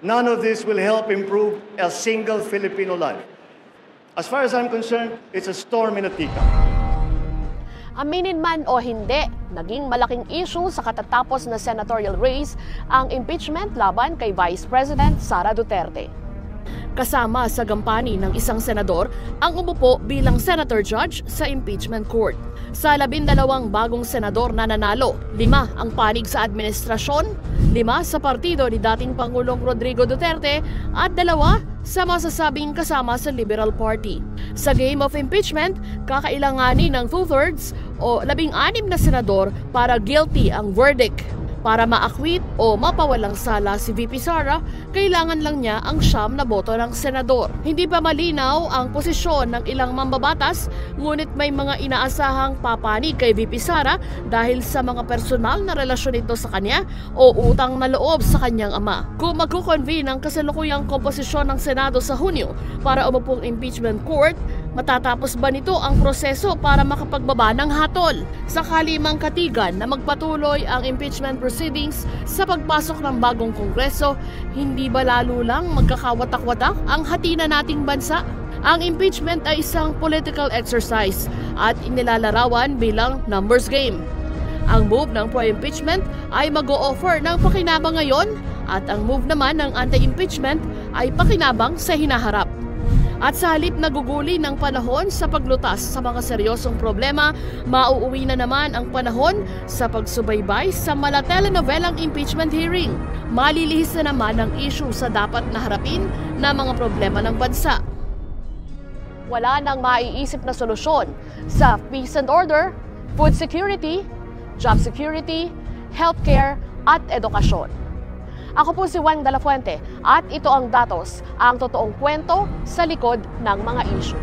None of this will help improve a single Filipino life. As far as I'm concerned, it's a storm in a teacup. Aminin man o hindi, naging malaking issue sa katatapos na senatorial race ang impeachment laban kay Vice President Sara Duterte. Kasama sa gampani ng isang senador ang umupo bilang senator judge sa impeachment court. Sa 12 bagong senador na nanalo, 5 ang panig sa administrasyon, 5 sa partido ni dating Pangulong Rodrigo Duterte at 2 sa masasabing kasama sa Liberal Party. Sa game of impeachment, kakailanganin ng 2/3 o 16 na senador para guilty ang verdict. Para ma-acquit o mapawalang sala si VP Sara, kailangan lang niya ang 9 na boto ng senador. Hindi pa malinaw ang posisyon ng ilang mambabatas, ngunit may mga inaasahang papanig kay VP Sara dahil sa mga personal na relasyon nito sa kanya o utang na loob sa kanyang ama. Kung magkukonvene ang kasalukuyang komposisyon ng Senado sa Hunyo para umupong impeachment court, matatapos ba nito ang proseso para makapagbaba ng hatol? Sakali mang katigan na magpatuloy ang impeachment proceedings sa pagpasok ng bagong kongreso, hindi ba lalo lang magkakawatak-watak ang hati na nating bansa? Ang impeachment ay isang political exercise at inilalarawan bilang numbers game. Ang move ng pro-impeachment ay mag-o-offer ng pakinabang ngayon at ang move naman ng anti-impeachment ay pakinabang sa hinaharap. At sa halip na guguli ng panahon sa paglutas sa mga seryosong problema, mauuwi na naman ang panahon sa pagsubaybay sa mala-telenovelang impeachment hearing. Malilihis na naman ang issue sa dapat na harapin na mga problema ng bansa. Wala nang maiisip na solusyon sa peace and order, food security, job security, healthcare at edukasyon. Ako po si Juan de la Fuente at ito ang Datos, ang totoong kwento sa likod ng mga issue.